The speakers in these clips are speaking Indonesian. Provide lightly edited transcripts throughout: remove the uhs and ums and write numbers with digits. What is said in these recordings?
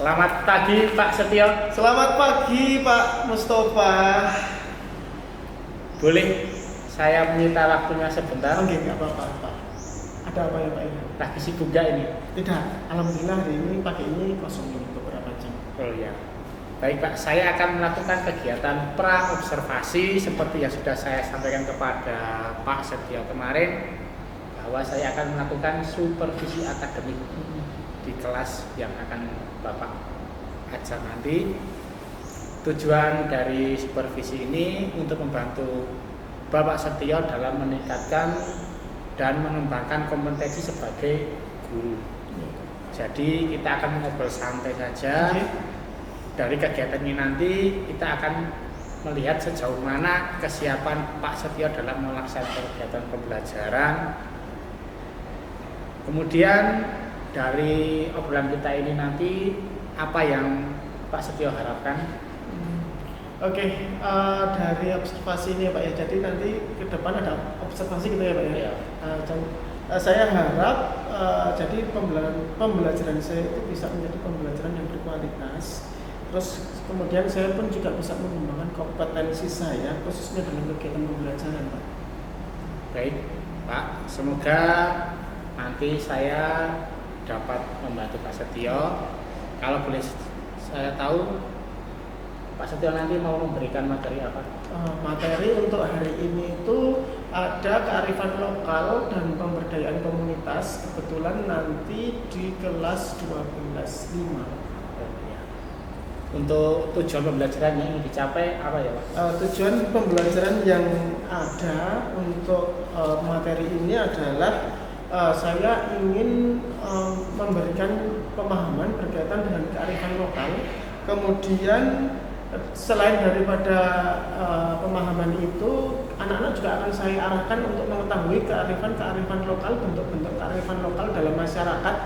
Selamat pagi Pak Setio. Selamat pagi Pak Mustafa. Boleh saya menyita waktunya sebentar? Oke, nggak apa-apa Pak. Ada apa ya Pak? Lagi sibuk gak ini? Tidak, alhamdulillah hari ini pagi ini kosong ini beberapa jam. Oh ya. Baik Pak, saya akan melakukan kegiatan pra-observasi seperti yang sudah saya sampaikan kepada Pak Setio kemarin, bahwa saya akan melakukan supervisi akademik di kelas yang akan Bapak ajar nanti. Tujuan dari supervisi ini untuk membantu Bapak Setio dalam meningkatkan dan mengembangkan kompetensi sebagai guru. Jadi kita akan ngobrol santai saja. Dari kegiatan ini nanti kita akan melihat sejauh mana kesiapan Pak Setio dalam melaksanakan kegiatan pembelajaran. Kemudian dari obrolan kita ini nanti apa yang Pak Setio harapkan? Oke, dari observasi ini ya Pak ya. Jadi nanti ke depan ada observasi gitu ya Pak ya. Ya. Saya harap jadi pembelajaran saya itu bisa menjadi pembelajaran yang berkualitas. Terus kemudian saya pun juga bisa mengembangkan kompetensi saya khususnya dalam kegiatan pembelajaran Pak. Baik Pak, semoga nanti saya dapat membantu Pak Setio. Kalau boleh saya tahu, Pak Setio nanti mau memberikan materi apa? Materi untuk hari ini itu ada kearifan lokal dan pemberdayaan komunitas. Kebetulan nanti di kelas 12.5. Untuk tujuan pembelajaran yang ingin dicapai apa ya Pak? Tujuan pembelajaran yang ada untuk materi ini adalah saya ingin memberikan pemahaman berkaitan dengan kearifan lokal. Kemudian selain daripada pemahaman itu, anak-anak juga akan saya arahkan untuk mengetahui kearifan lokal, bentuk-bentuk kearifan lokal dalam masyarakat,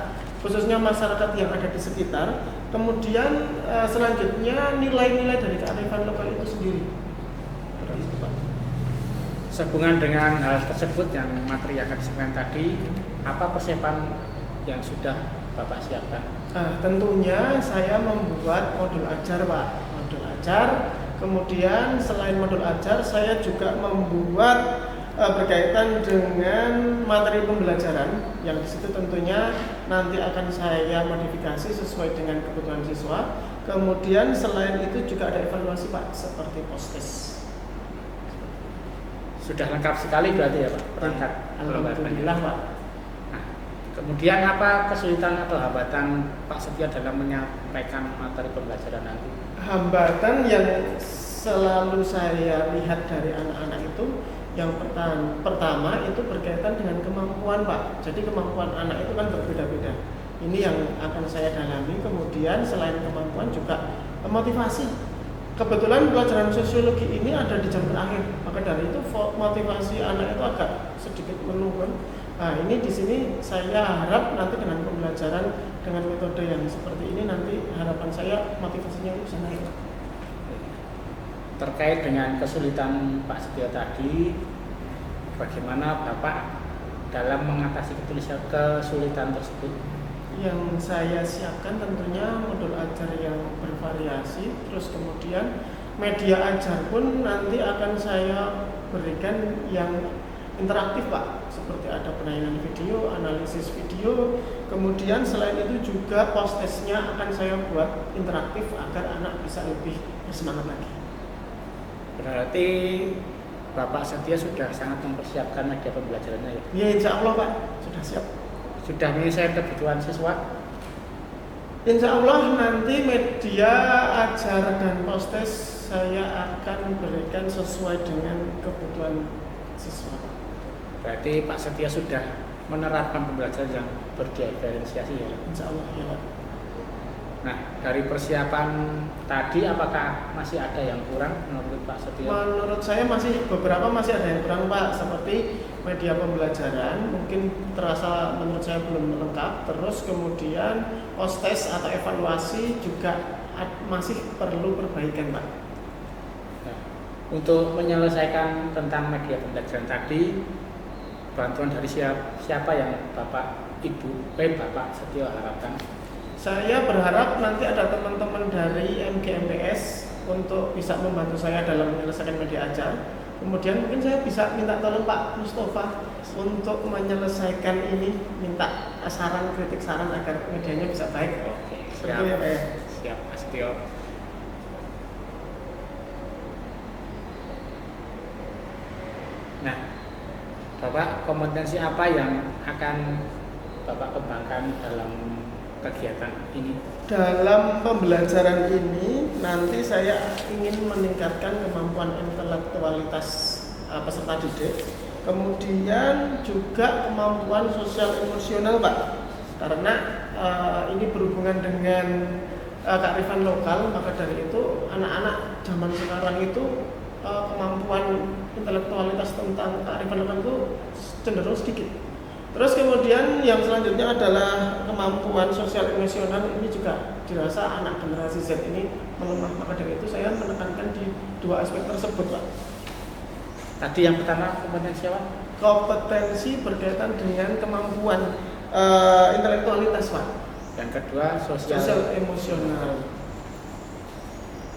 khususnya masyarakat yang ada di sekitar. Kemudian selanjutnya nilai-nilai dari kearifan lokal itu sendiri. Sehubungan dengan hal tersebut yang materi yang akan disampaikan tadi, apa persiapan yang sudah Bapak siapkan? Tentunya saya membuat modul ajar Pak, modul ajar. Kemudian selain modul ajar, saya juga membuat berkaitan dengan materi pembelajaran yang di situ tentunya nanti akan saya modifikasi sesuai dengan kebutuhan siswa. Kemudian selain itu juga ada evaluasi Pak, seperti post-test. Sudah lengkap sekali berarti ya Pak perangkat Alhamdulillah Pak. Nah, kemudian apa kesulitan atau hambatan Pak Setio dalam menyampaikan materi pembelajaran nanti? Hambatan yang selalu saya lihat dari anak-anak itu, yang pertama itu berkaitan dengan kemampuan Pak. Jadi kemampuan anak itu kan berbeda-beda. Ini yang akan saya dalami. Kemudian selain kemampuan juga motivasi. Kebetulan pelajaran sosiologi ini ada di jam terakhir, maka dari itu motivasi anak itu agak sedikit menurun. Nah, ini di sini saya harap nanti dengan pembelajaran dengan metode yang seperti ini nanti harapan saya motivasinya bisa naik. Terkait dengan kesulitan Pak Setio tadi, bagaimana Bapak dalam mengatasi kesulitan tersebut? Yang saya siapkan tentunya modul ajar yang bervariasi, terus kemudian media ajar pun nanti akan saya berikan yang interaktif Pak, seperti ada penayangan video, analisis video. Kemudian selain itu juga post-testnya akan saya buat interaktif agar anak bisa lebih bersemangat lagi. Berarti Bapak Setio sudah sangat mempersiapkan media pembelajarannya ya? Ya insya Allah Pak, sudah siap. Sudah menyesuaikan kebutuhan siswa? Insya Allah nanti media ajar dan post-test saya akan berikan sesuai dengan kebutuhan siswa. Berarti Pak Setio sudah menerapkan pembelajaran yang berdiferensiasi ya? Insya Allah ya Pak. Nah, dari persiapan tadi apakah masih ada yang kurang menurut Pak Setio? Menurut saya beberapa masih ada yang kurang Pak, seperti media pembelajaran mungkin terasa menurut saya belum lengkap. Terus kemudian post-test atau evaluasi juga masih perlu perbaikan Pak. Nah, untuk menyelesaikan tentang media pembelajaran tadi, bantuan dari siapa yang Bapak Setio harapkan? Saya berharap nanti ada teman-teman dari MGMPS untuk bisa membantu saya dalam menyelesaikan media ajar. Kemudian mungkin saya bisa minta tolong Pak Mustafa untuk menyelesaikan ini, minta saran, kritik saran agar medianya bisa baik. Oke, Seperti siap. ya Pak ya. Siap, Mas Tio. Nah, Bapak, kompetensi apa yang akan Bapak kembangkan dalam kegiatan ini? Dalam pembelajaran ini nanti saya ingin meningkatkan kemampuan intelektualitas peserta didik, kemudian juga kemampuan sosial emosional Pak, karena ini berhubungan dengan kearifan lokal, maka dari itu anak-anak zaman sekarang itu kemampuan intelektualitas tentang kearifan lokal itu cenderung sedikit. Terus kemudian yang selanjutnya adalah kemampuan sosial emosional, ini juga dirasa anak generasi Z ini melemah, maka dari itu saya menekankan di dua aspek tersebut Pak. Tadi yang pertama kompetensi apa? Kompetensi berkaitan dengan kemampuan intelektualitas Pak. Yang kedua Sosial emosional.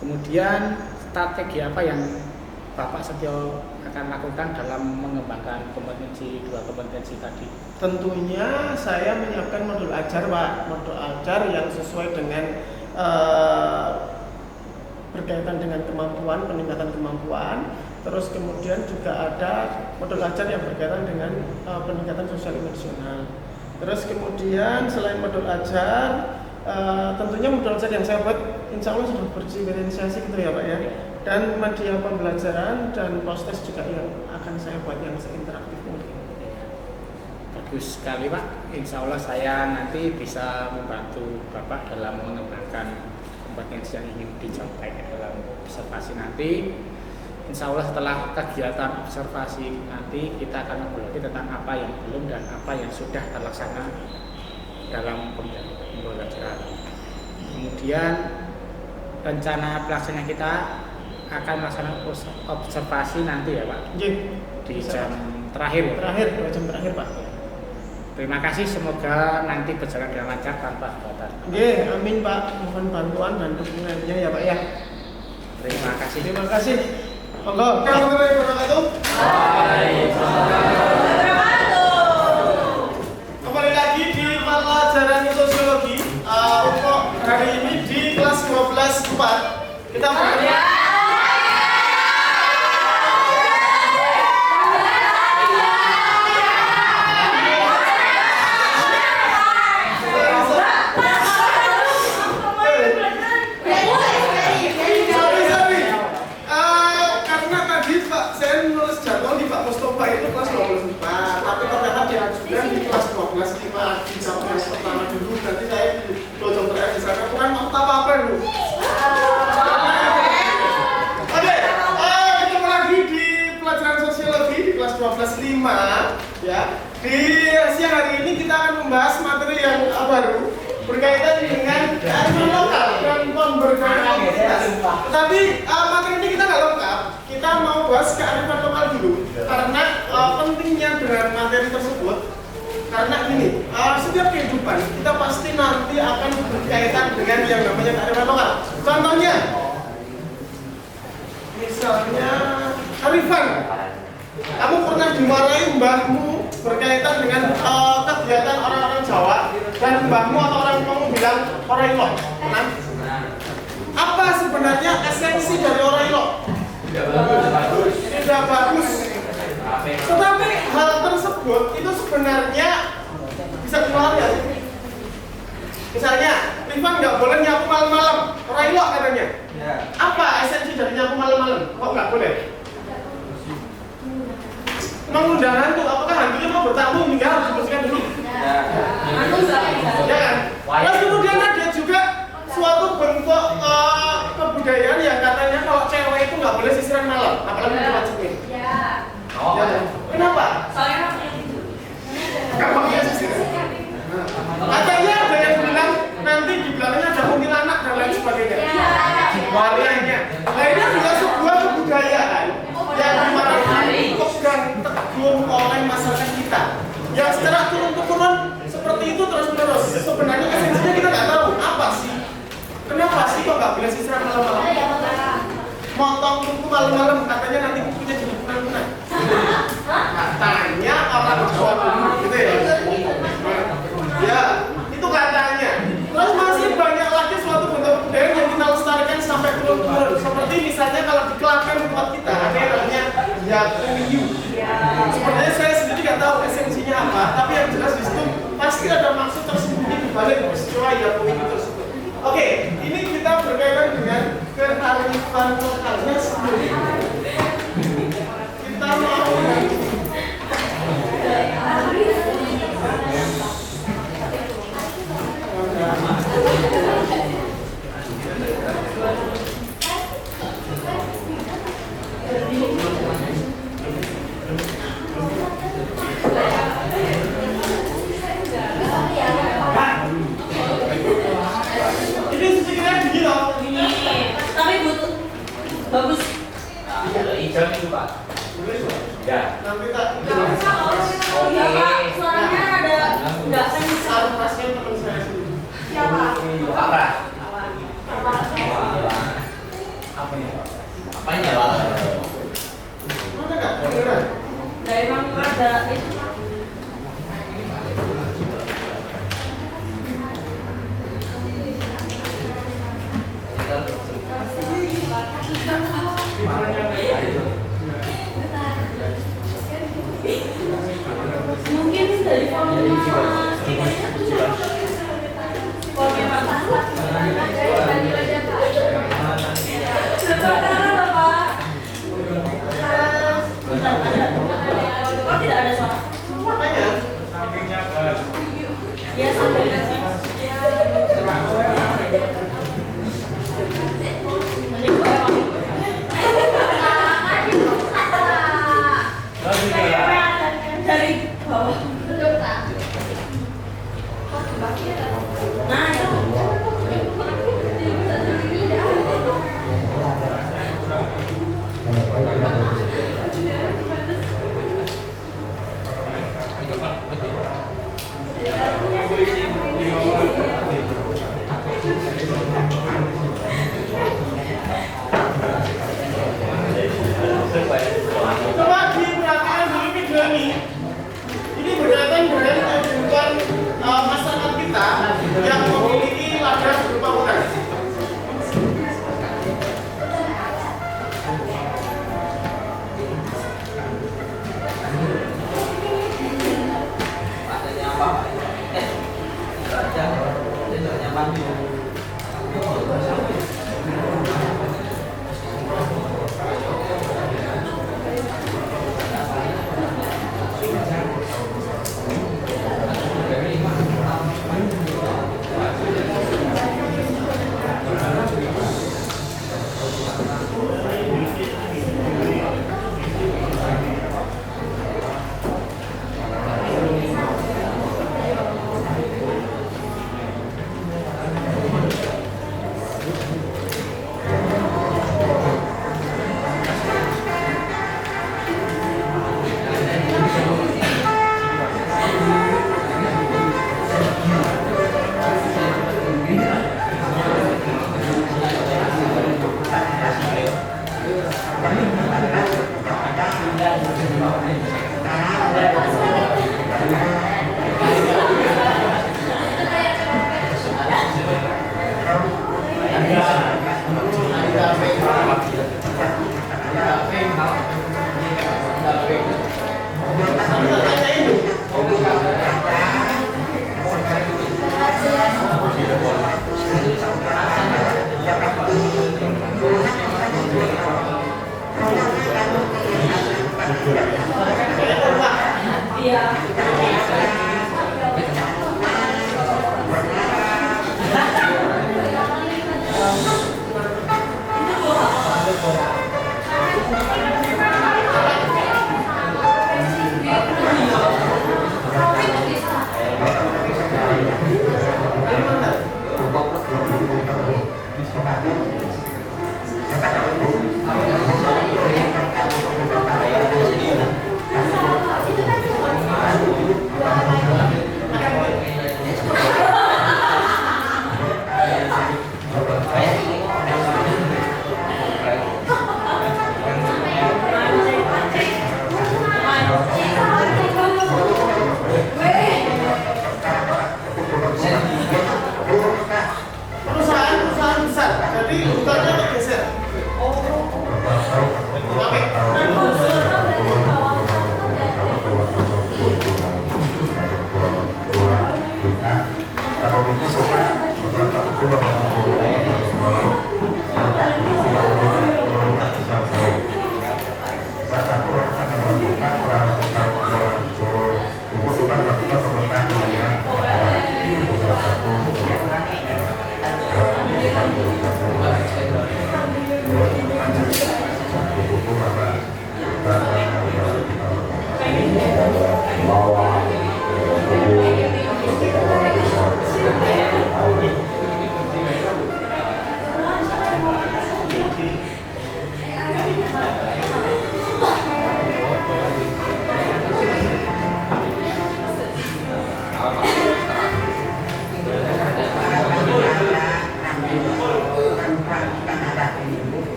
Kemudian strategi apa yang Bapak Setio akan lakukan dalam mengembangkan dua kompetensi tadi? Tentunya saya menyiapkan modul ajar Pak, modul ajar yang sesuai dengan berkaitan dengan kemampuan, peningkatan kemampuan. Terus kemudian juga ada modul ajar yang berkaitan dengan peningkatan sosial emosional. Terus kemudian selain modul ajar, tentunya modul ajar yang saya buat insya Allah sudah bersinkronisasi gitu ya Pak ya. Dan media pembelajaran dan proses juga yang akan saya buat yang seinteraktif mungkin. Bagus sekali Pak, insya Allah saya nanti bisa membantu Bapak dalam mengembangkan kompetensi yang ingin dicapai dalam observasi nanti. Insya Allah setelah kegiatan observasi nanti kita akan mengulas tentang apa yang belum dan apa yang sudah terlaksana dalam pembelajaran. Kemudian rencana pelaksanaan kita akan melaksanakan observasi nanti ya Pak, di jam terakhir. Terakhir, 2 jam terakhir Pak. Terima kasih, semoga nanti berjalan dengan lancar tanpa hambatan. Amin Pak, mohon bantuan dan dukungannya ya Pak ya. Terima kasih. Terima kasih. Monggo. Assalamualaikum warahmatullahi wabarakatuh. Kembali lagi di pelajaran sosiologi. Untuk hari ini di kelas 12/4 kita ya. Di siang hari ini kita akan membahas materi yang baru berkaitan dengan kearifan lokal dan pemberdayaan komunitas. Tetapi materi ini kita nggak lengkap. Kita mau bahas kearifan lokal dulu karena pentingnya dengan materi tersebut. Karena ini setiap kehidupan kita pasti nanti akan berkaitan dengan yang namanya kearifan lokal. Contohnya, misalnya kearifan. Kamu pernah dimarahi mbahmu berkaitan dengan kegiatan orang-orang Jawa dan mbahmu atau orang kamu bilang orang Ilok? Pernah? Apa sebenarnya esensi dari orang Ilok? Tidak bagus. Tetapi hal tersebut itu sebenarnya bisa keluar ya. Misalnya, Rifan nggak boleh nyapu malam-malam. Orang Ilok katanya. Apa esensi dari nyapu malam-malam? Kok nggak boleh? Mengundang hantu, apakah hantunya mau bertamu hingga harus dibersihkan dulu? Ya kan? Terus kemudian ada juga suatu bentuk kebudayaan yang katanya kalau cewek itu nggak boleh sisiran malam, apalagi di tempat sini. Kenapa? Kamu dia sisiran. Katanya ada yang bilang nanti di belakangnya ada kuntilanak dan lain sebagainya. Warnanya. Nah ini adalah sebuah kebudayaan yang dimana dipegang teguh oleh masyarakat kita, yang secara turun-temurun seperti itu terus-menerus. Sebenarnya esensinya kita nggak tahu nggak sih serang malam-malam? Motong kuku malam-malam katanya nanti kukunya jadi kunang-kunang. Katanya orang Jawa Timur gitu ya. Ya, itu katanya. Terus masih banyak lagi suatu bentuk budaya yang kita lestarikan sampai turun-turun. Seperti misalnya kalau di Klaten tempat kita ada yang namanya Yakuyu. Sebenarnya saya sendiri nggak tahu esensinya apa, tapi yang jelas di situ pasti ada maksud tersembunyi di balik peristiwa Yakuyu tersebut. Oke, ini kita berkaitan dengan kearifan lokalnya sendiri. Kita mau bagus. Hijau itu Pak. Ya. nanti tak Iya Pak, suaranya ada nggak kencang. pasien teman saya sendiri. Siapa? Apa? Apa? Apa ini Pak? Mana nggak? Beneran? Nah, emang ada itu. Mungkin dari volume tidak ada suara. Makanya Ya sampai dari bawah. Nah, itu. coba diperhatikan dulu video ini. Ini berkaitan dengan kehidupan masyarakat kita yang memiliki ladang berupa hutan. Adanya apa? Ada bantu.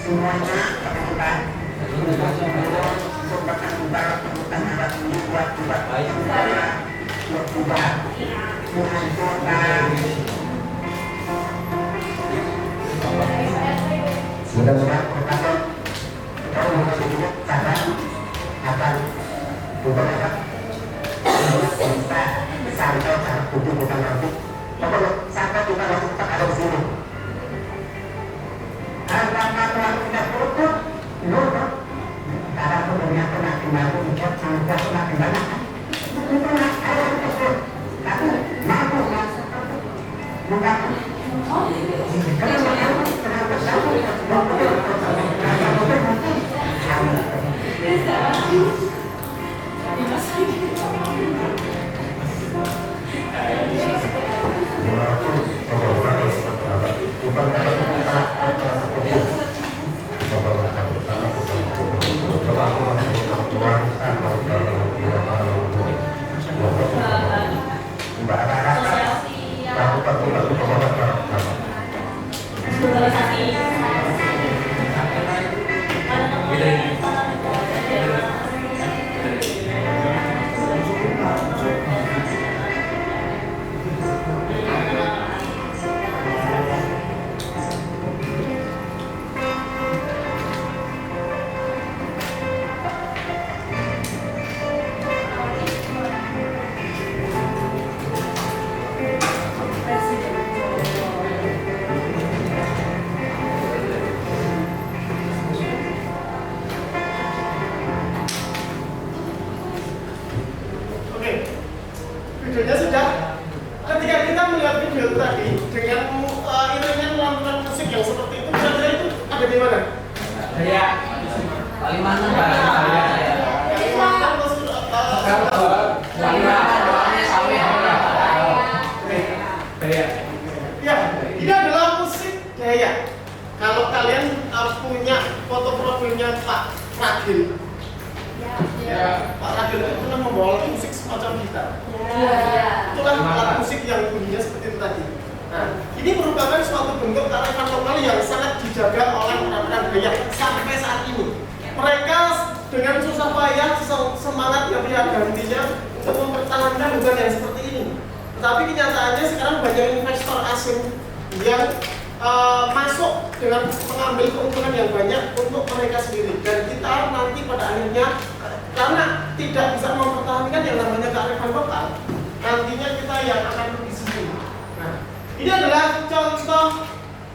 semuanya kebetulan untuk berkembang kebutuhan anak ini buat baik saya berubah menentukan mudah-mudahan pertama kita menghubungi cara akan beberapa bisa sampai tahap tujuh kita nanti pokoknya sampai kita nanti tetap ada di sini karena Tuhan tidak berikut dulu cara punya kena kembali ikat sampai kena kembali itulah ada yang tersebut tapi mampu bukan kalau mampu kenapa satu videonya sudah. Ketika kita melihat video tadi dengan iringan lantunan musik yang seperti itu, kira-kira itu ada di mana? Saya Kalimantan Pak. Kalimantan Ya, ini adalah musik Dayak. Kalau kalian punya foto profilnya Pak Ragil, Pak Ragil itu pernah membawa musik semacam gitar. Itu kan alat musik yang bunyinya seperti itu tadi. Nah, ini merupakan suatu bentuk kearifan lokal yang sangat dijaga oleh orang-orang Dayak sampai saat ini. Mereka dengan susah payah, semangat yang tiada hentinya untuk mempertahankan hutan yang seperti ini. Tetapi kenyataannya sekarang banyak investor asing yang masuk dengan mengambil keuntungan yang banyak untuk mereka sendiri, dan kita nanti pada akhirnya karena tidak bisa mempertahankan yang namanya kearifan lokal, nantinya kita yang akan pergi sendiri. Nah, ini adalah contoh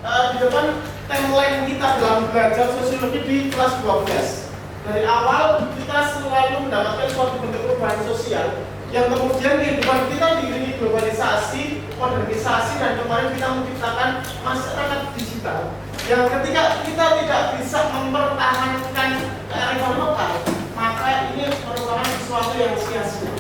di depan timeline kita dalam belajar sosiologi di kelas 12. Dari awal kita selalu mendapatkan suatu bentuk perubahan sosial yang kemudian kehidupan kita diiringi globalisasi, modernisasi, dan kemarin kita menciptakan masyarakat digital yang ketika kita tidak bisa mempertahankan kearifan lokal, maka ini merupakan sesuatu yang sia-sia.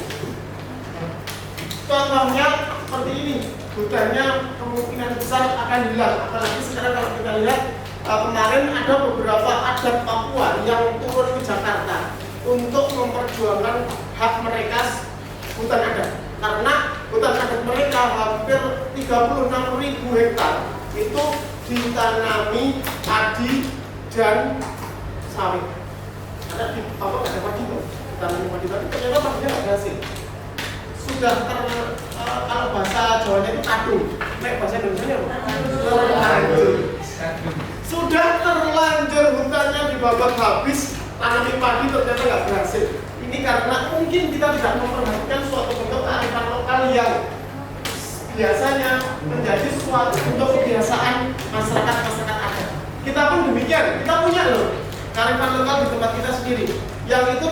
Contohnya seperti ini, hutannya kemungkinan besar akan hilang, apalagi sekarang kalau kita lihat kemarin ada beberapa adat Papua yang turun ke Jakarta untuk memperjuangkan hak mereka hutan adat, karena hutan adat mereka hampir 36.000 hektar itu ditanami padi dan sawit. Ada di Papua ada padi tuh, ditanami padi, tapi ternyata padinya nggak berhasil. Sudah kalau bahasa Jawanya itu kadung, nek bahasa Indonesia terlanjur. Sudah terlanjur hutannya dibabat habis, tanami padi ternyata nggak berhasil. Ini karena mungkin kita tidak memperhatikan suatu bentuk kearifan lokal yang biasanya menjadi suatu bentuk kebiasaan masyarakat adat. Kita pun demikian, kita punya loh kearifan lokal di tempat kita sendiri, yang itu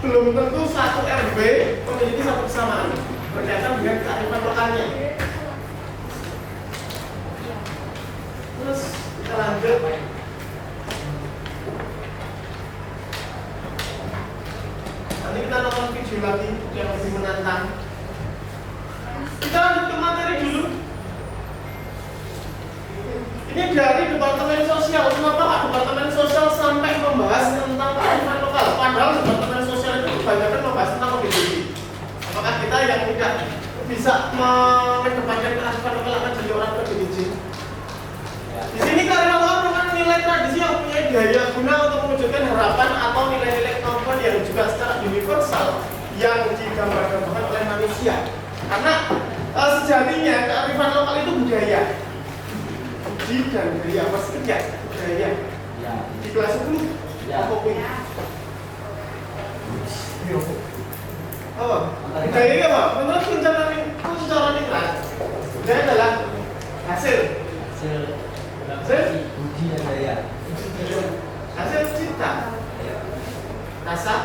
belum tentu satu RW memiliki satu kesamaan berkaitan dengan kearifan lokalnya. Terus kita lanjut. Nanti kita nonton video lagi yang lebih menantang. Kita lanjut ke materi dulu. Ini dari Departemen Sosial. Kenapa Pak Departemen Sosial sampai membahas tentang kearifan lokal? Padahal Departemen Sosial itu kebanyakan membahas tentang PBB. Apakah kita yang tidak bisa mengedepankan kearifan lokal akan jadi orang PBB? Di sini kearifan lokal merupakan nilai nilai-nilai tradisi yang punya daya guna untuk mewujudkan harapan atau nilai-nilai kemampuan yang juga secara universal yang digambar-gambarkan oleh manusia. Karena sejatinya kearifan lokal itu budaya. Budi dan budaya apa sih ya? Budaya. Ya. Di kelas 10 Ya. apa pun. Apa? Budaya apa? Menurut pencalonan kelas, budaya adalah hasil Budi dan daya. hasil cipta, rasa,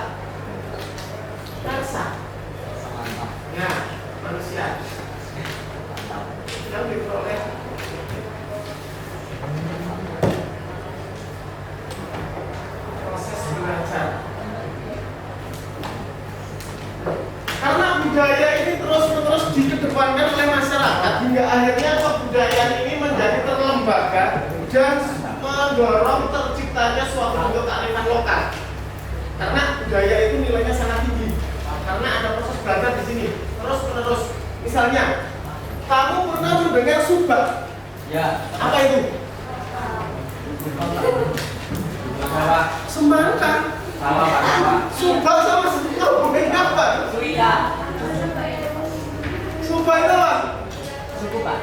Mantap. ya manusia yang diperoleh proses belajar. Karena budaya ini terus-menerus dikedepankan oleh masyarakat hingga akhirnya kebudayaan ini menjadi terlembaga dan mendorong terciptanya suatu bentuk kearifan lokal. Karena budaya itu nilainya sangat tinggi. Karena ada proses belajar di sini terus-menerus. Misalnya, kamu pernah mendengar subak? Ya. Apa itu? Salah. Semangka. Salah Pak. Salah. Subak sama semangka hubungannya apa? Suida. Subak itu apa? Suku Pak.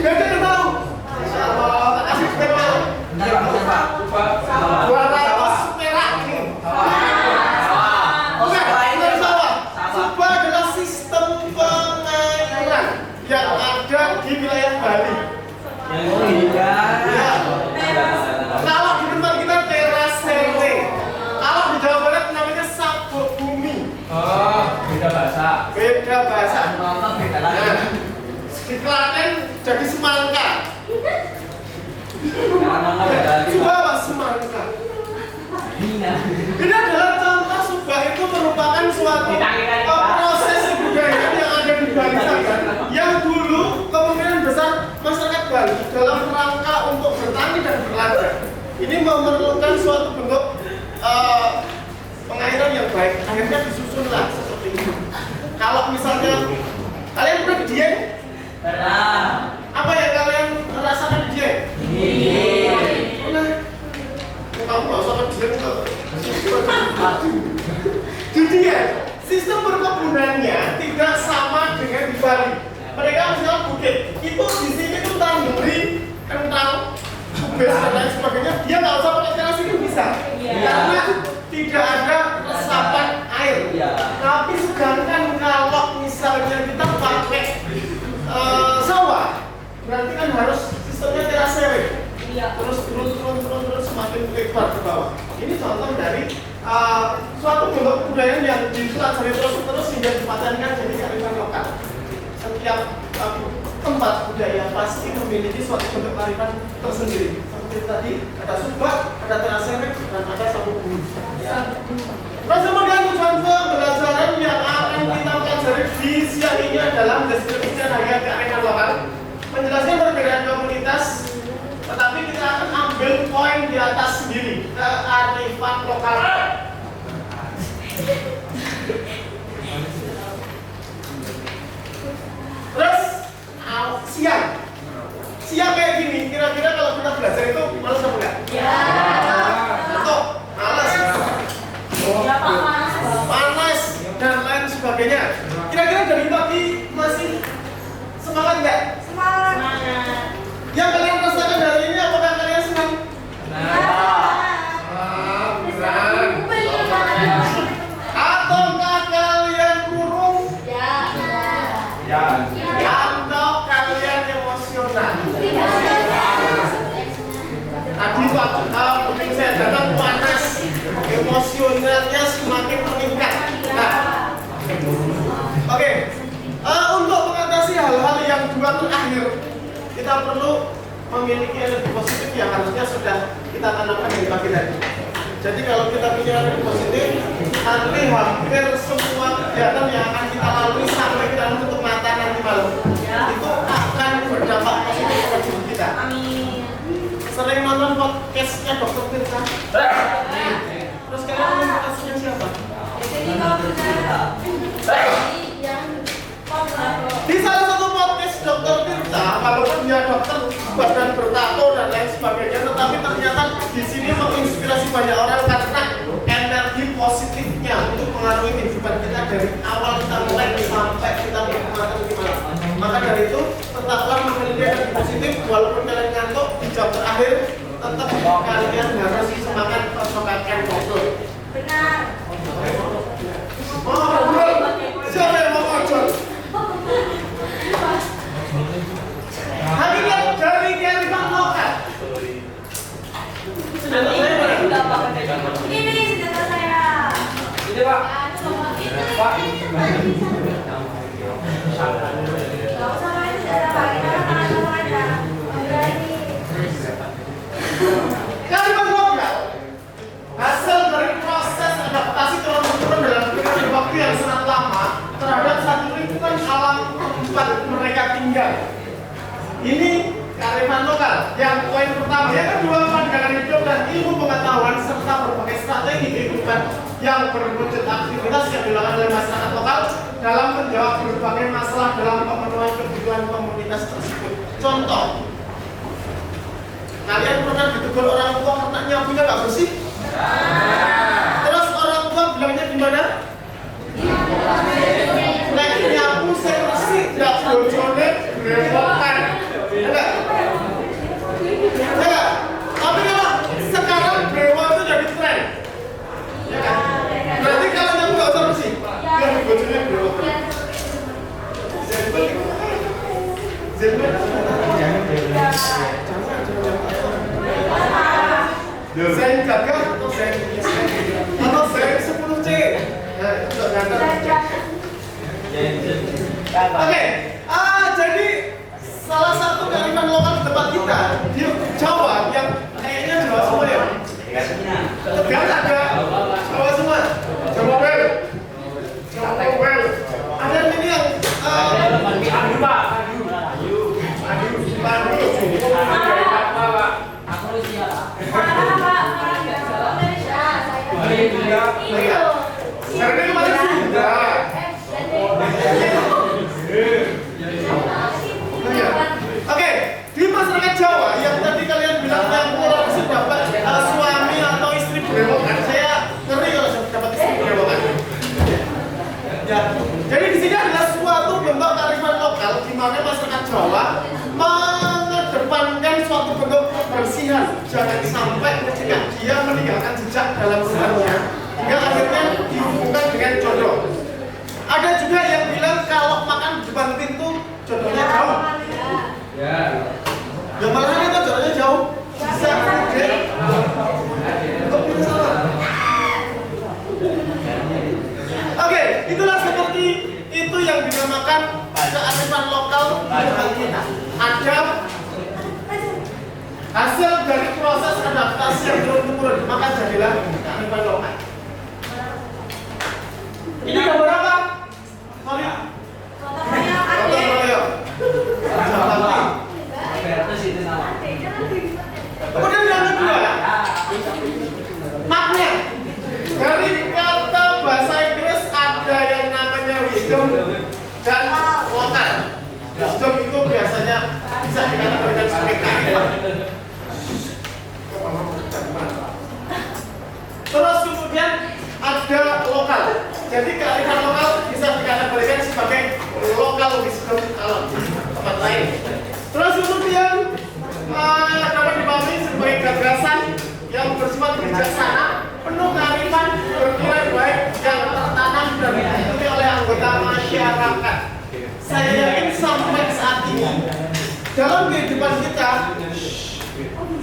Gak ada yang tahu. Masya Allah, tak kasih tema. Bentar Pak, bentar Pak. Salah. 200 perak nih. Bukan, bukan sawah. Subak adalah sistem pengairan yang ada di wilayah Bali. Oh iya. Kalau di tempat kita terasere. Kalau di Jawa Barat namanya sabuk bumi. Oh, beda bahasa. Beda bahasa. Nonton beda Nah, lagi. di Klaten jadi semangka. Karena beda lagi. Coba apa semangka? Hina. Ini adalah contoh subak itu merupakan suatu proses kebudayaan yang ada di Bali sana, yang dulu kemungkinan besar masyarakat Bali dalam rangka untuk bertani dan berladang ini memerlukan suatu bentuk pengairan yang baik. Akhirnya disusunlah seperti ini. Kalau misalnya kalian pernah di Dieng, Pernah. apa yang kalian rasakan di Dieng? Pernah? Kamu nggak usah ke Dieng kok. Di Dieng, sistem perkebunannya tidak sama dengan di Bali. Mereka misalnya bukit, itu di sini tuh tangguri, kentang, kubis dan lain sebagainya. Dia nggak usah pakai keras itu bisa, karena tidak ada resapan air. Iya. Tapi sedangkan kalau misalnya kita pakai sawah, berarti kan harus sistemnya terasere. Terus semakin lebar ke bawah. Ini contoh dari suatu bentuk kebudayaan yang dipelajari terus hingga dipatenkan jadi kearifan lokal. Setiap tempat budaya pasti memiliki suatu bentuk kearifan tersendiri. Seperti tadi ada subak, ada terasere, dan ada sabuk bumi. Terus kemudian tujuan pembelajaran yang akan kita pelajari di siang ini adalah deskripsi harga kearifan lokal, menjelaskan perbedaan komunitas, tetapi kita akan ambil poin di atas sendiri, kearifan lokal. Terus siang kayak gini, kira-kira kalau kita belajar itu malas apa enggak? Atau malas? Panas dan lain sebagainya. Kira-kira dari pagi masih semangat nggak? Yang kalian rasakan hari ini apakah kalian senang? Ataukah kalian kurung? Atau kalian emosional? Tadi waktu saya datang panas, emosionalnya semakin meningkat. Nah, oke. Untuk mengatasi hal-hal yang dua terakhir, kita perlu memiliki energi positif yang harusnya sudah kita tanamkan dari pagi tadi. Jadi kalau kita punya energi positif, nanti hampir semua kegiatan yang akan kita lalui sampai kita menutup mata nanti malam itu akan berdampak positif pada diri kita. Sering nonton podcastnya Dr. Tirta? Terus kalian nonton podcastnya siapa? Di salah satu podcast Dr. Tirta, walaupun dia dokter badan bertato dan lain sebagainya, tetapi ternyata di sini menginspirasi banyak orang karena energi positifnya untuk mengaruhi kehidupan kita dari awal kita mulai sampai kita berkembang gimana. Maka dari itu tetaplah memiliki energi positif walaupun kalian ngantuk di jam terakhir, tetap kalian harus semangat persoalan fokus. Benar. Oh, siapa yang mau ojol? Hakikat dari kearifan lokal. Senjata saya mana? Ini senjata saya. Ini Pak. Pak. Gak usah main senjata Pak, kita tangan aja. Kearifan lokal hasil dari proses adaptasi turun-temurun dalam periode waktu yang sangat lama terhadap satu lingkungan alam tempat mereka tinggal. Ini kearifan lokal. Yang poin pertama, yang kedua, pandangan hidup dan ilmu pengetahuan serta berbagai strategi kehidupan yang berwujud aktivitas yang dilakukan oleh masyarakat lokal dalam menjawab berbagai masalah dalam pemenuhan kebutuhan komunitas tersebut. Contoh, kalian pernah ditegur orang tua karena nyapunya nggak bersih? Terus orang tua bilangnya gimana? Nek nyapu saya bersih, nggak bojone berewokan. Enggak. Enggak. Tapi kalau sekarang brewo itu jadi tren. Ya kan? Berarti kalau nyapu nggak usah bersih. Ya bojone berewokan. Zen gagah atau zen 10C. Nah, itu ngantar. Oke, jadi salah satu kearifan lokal di tempat kita di Jawa yang kayaknya Jawa semua ya. Tegal ada Jawa semua. Jawa well. Jawa well. Ada ini yang Adu Pak. Adu. Aku siapa? Mana Pak? Orang nggak Jawa Indonesia. Itu. Karena kemarin sudah. Oke, di masyarakat Jawa yang tadi kalian bilang yang harus dapat suami atau istri berewokan, saya ngeri kalau saya dapat istri berewokan. Ya, jadi di sini adalah suatu bentuk kearifan lokal di mana masyarakat Jawa mengedepankan suatu bentuk kebersihan, jangan sampai ketika dia meninggalkan jejak dalam rumahnya hingga akhirnya dihubungkan dengan jodoh. Ada juga yang bilang kalau makan di depan pintu jodohnya jauh. Ya. Ya malah itu jodohnya jauh. Bisa oke. Kok bisa salah? Oke, itulah seperti itu yang dinamakan kearifan lokal di tempat kita. Ada hasil dari proses adaptasi yang turun-temurun, maka jadilah kearifan lokal. Ini gambar apa? Sorry. Gotong royong. Terus itu nama. Kemudian yang kedua, makna. Dari kata bahasa Inggris ada yang namanya wisdom dan lokal. Wisdom itu biasanya bisa dikategorikan sebagai kearifan. Terus kemudian ada lokal. Jadi kearifan lokal bisa dikategorikan sebagai lokal wisdom kalau di tempat lain. Terus kemudian dapat dipahami sebagai gagasan yang bersifat bijaksana, penuh kearifan, bernilai baik yang tertanam dan diikuti oleh anggota masyarakat. Saya yakin sampai saat ini dalam kehidupan kita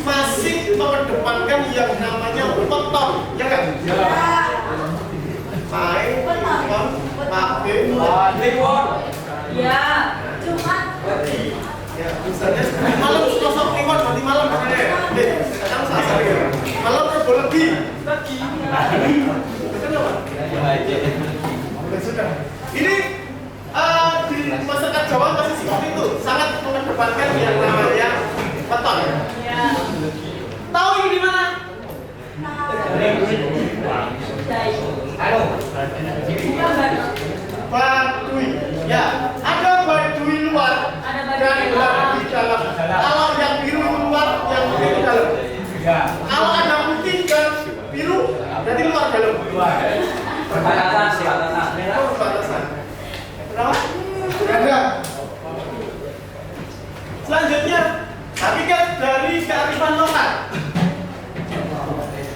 masih mengedepankan yang namanya weton, ya kan? Main, Ya, cuma ya, misalnya malam sosok kliwon nanti malam ada ya. Sekarang Selasa ya. Malam Rabu lebih. Betul apa? Ya sudah. Ini di masyarakat Jawa masih seperti itu, sangat mengedepankan yang namanya weton. ya. Tahu ini di mana? Halo. Baduy. Ya, ada Baduy luar Ada dan Baduy Baduy dalam. Kalau yang Berarti luar dalam. Perbatasan. Perbatasan. Berapa? Ada. Selanjutnya, hakikat dari kearifan lokal.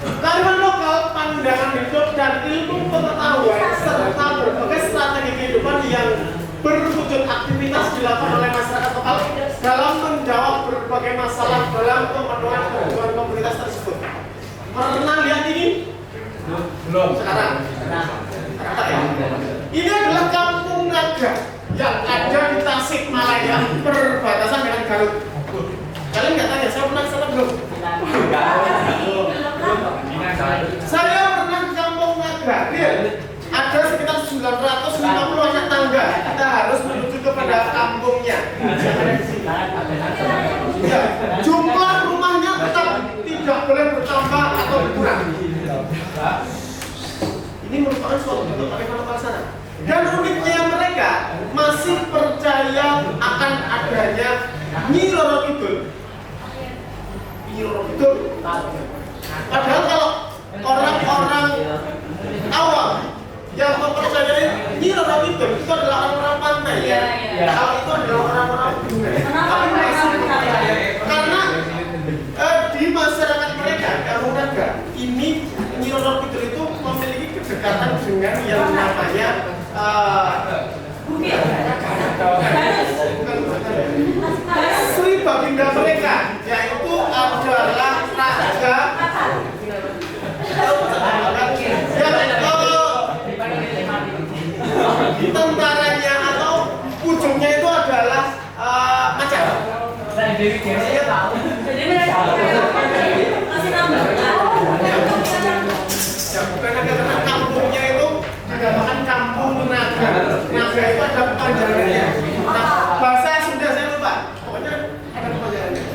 Kearifan lokal, pandangan hidup dan ilmu pengetahuan serta berbagai strategi kehidupan yang berwujud aktivitas dilakukan oleh masyarakat lokal dalam menjawab berbagai masalah dalam pemenuhan kebutuhan komunitas tersebut. Pernah lihat ini? Belum. Sekarang. Kata ya. Ini adalah Kampung Naga yang ada di Tasikmalaya, perbatasan dengan Garut. Kalian nggak tanya, saya pernah ke sana belum? Saya pernah ke Kampung Naga. Lihat, ada sekitar 950 anak tangga. Kita harus menuju kepada kampungnya. Ya, jumlah rumahnya tetap tidak boleh bertambah atau berkurang. Ini merupakan suatu bentuk kearifan lokal sana. Dan uniknya mereka masih percaya akan adanya Nyi Roro Kidul. Nyi Roro Kidul. Padahal kalau orang-orang awam yang mempercayai Nyi Roro Kidul itu adalah orang-orang pantai ya. Kalau itu adalah orang-orang gunung. Tapi masih percaya karena di masyarakat mereka Kampung Naga ini Nyi Roro Kidul itu memiliki kedekatan dengan yang namanya Sri Baginda mereka, yaitu adalah raja yang tentaranya atau ujungnya itu adalah macan. Ya, bukan ada karena kampungnya itu dinamakan Kampung Naga. Naga itu ada kepanjangannya. Nah, bahasa Sunda saya lupa. Pokoknya ada kepanjangannya.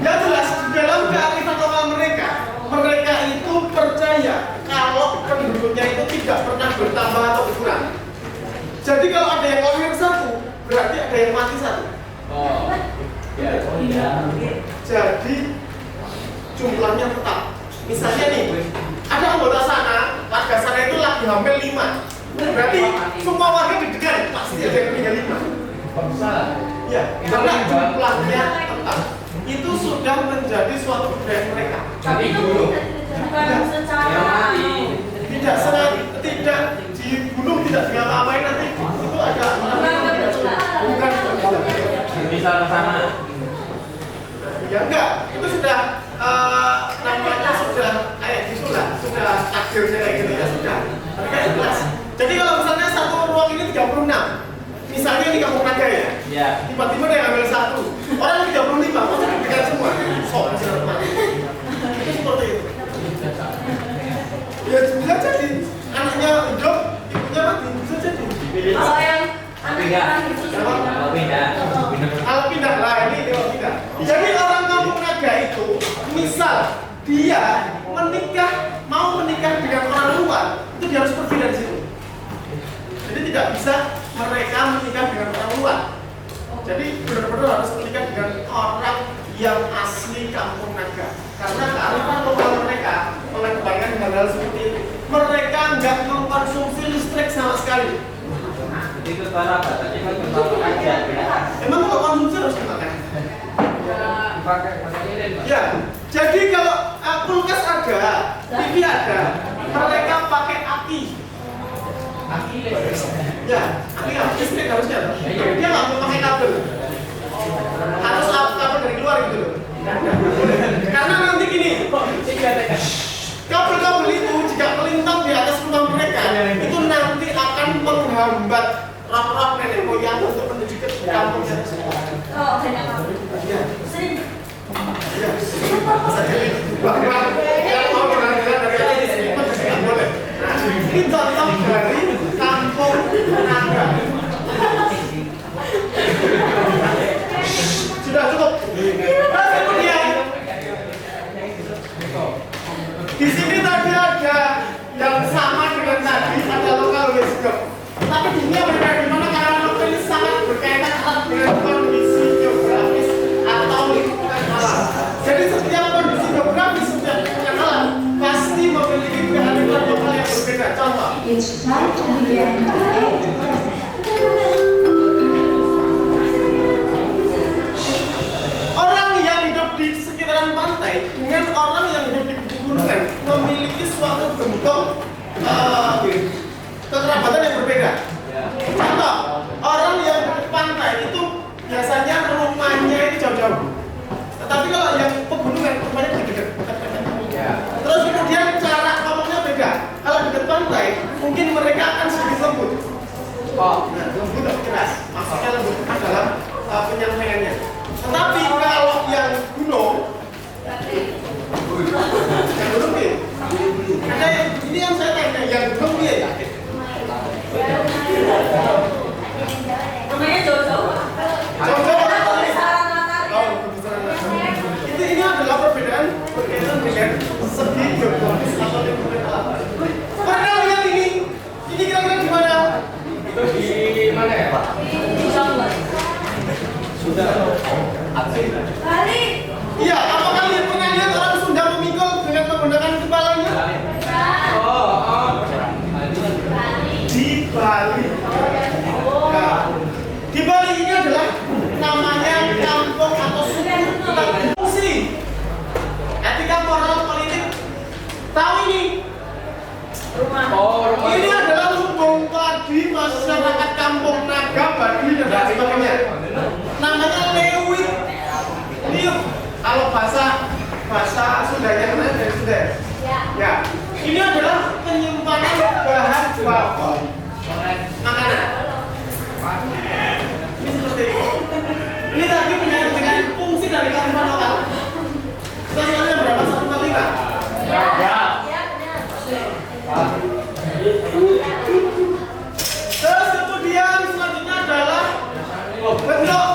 Yang jelas di dalam kearifan lokal mereka itu percaya kalau penduduknya itu tidak pernah bertambah atau berkurang. Jadi kalau ada yang lahir satu, berarti ada yang mati satu. Jadi jumlahnya tetap. Misalnya nih, ada anggota sana, warga sana itu lagi hamil 5. Berarti semua warga deg-degan, pasti ada yang meninggal 5. Ya, karena jumlahnya tetap. Itu sudah menjadi suatu budaya mereka. Tapi itu bukan secara tidak dibunuh, tidak diapa-apain nanti. Itu ada bukan Bisa ke sana. ya enggak, itu sudah namanya sudah kayak gitulah, sudah takdirnya kayak gitu ya sudah. Tapi kan jelas. Jadi kalau misalnya satu ruang ini 36, misalnya di Kampung Naga ya, tiba-tiba ada yang ambil 1, orang 35, pasti deg-degan semua. Sok bisa mati. Itu seperti itu. Ya bisa jadi anaknya hidup, ibunya mati, bisa jadi. kalau yang anak itu Kalau pindah lah ini kalau pindah. Jadi orang Kampung Naga itu, misal dia mau menikah dengan orang luar, itu dia harus pergi dari situ. Jadi tidak bisa mereka menikah dengan orang luar. Jadi benar-benar harus menikah dengan orang yang asli Kampung Naga. Karena kearifan lokal mereka mengedepankan hal-hal seperti itu. Mereka nggak mengkonsumsi listrik sama sekali. Itu karena apa? Tadi kan berlaku aja. Emang kalau konsumsi harus dimakan? Dipakai ini. Ya, jadi kalau kulkas ada, TV ada, mereka pakai aki. Ya, aki listrik harusnya. Dia nggak mau pakai kabel. Harus kabel dari luar gitu loh. Karena nanti gini, kabel-kabel itu jika melintang di atas rumah mereka, itu nanti akan menghambat roh-roh nenek moyang untuk menuju ke kampung tersebut. oh hanya kamu sering Ini contoh dari Kampung Naga. Sudah cukup. Terus kemudian di sini tadi ada yang sama dengan tadi, ada lokal wisdom. Tapi di sini berbeda, dimana karena lokal ini sangat berkaitan dengan kondisi geografis atau lingkungan alam. Jadi setiap kondisi geografis, setiap lingkungan alam pasti memiliki kearifan It's time to begin the 8th lesson. Orang yang hidup di sekitaran pantai dengan orang yang hidup di pegunungan memiliki suatu bentuk kekerabatan yang berbeda. Contoh, orang yang di pantai itu biasanya rumahnya itu jauh-jauh. Tetapi kalau yang pegunungan rumahnya dekat-dekat. Terus kemudian cara ngomongnya beda. Kalau dekat pantai, mungkin mereka akan sedikit lembut. Lembut atau keras. Maksudnya lembut dalam penyampaiannya. Tetapi kalau yang gunung, nih. Ada ini yang saya tanya, yang gunung dia ya. Namanya jauh-jauh. Ini adalah perbedaan berkaitan dengan segi geografis atau lingkungan alam. Pernah lihat ini? Ini kira-kira di mana? Itu di mana ya, Pak? Sudah. Bali. Iya, apa kalian pernah lihat orang Sunda memikul dengan menggunakan kepalanya? Di Bali. Nah, di Bali ini adalah namanya kampung atau suku tentang fungsi. Etika moral politik. Tahu ini? Ini adalah lumbung padi masyarakat kampung Naga, Baduy dan lain sebagainya. Namanya lewit. Liuk. Kalau bahasa Sundanya mana dari Sunda? Ya. Ini adalah penyimpanan bahan baku makanan. Ini seperti ini. Ini tadi dengan fungsi dari kearifan lokal. Totalnya berapa? 1 kali nggak? Ya. Terus kemudian selanjutnya adalah bentuk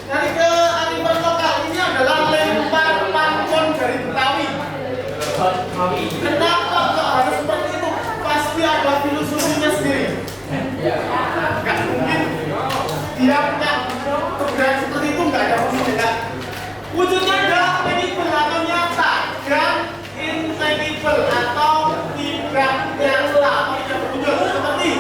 dari kearifan lokal. Ini adalah lempar pancon dari Betawi. Kenapa kok harus seperti itu? Pasti ada filosofinya sendiri. Nggak mungkin dia punya keberadaan seperti itu, nggak ada wujudnya. Wujudnya ada tangible atau nyata dan intangible atau tidak nyata atau tidak berwujud seperti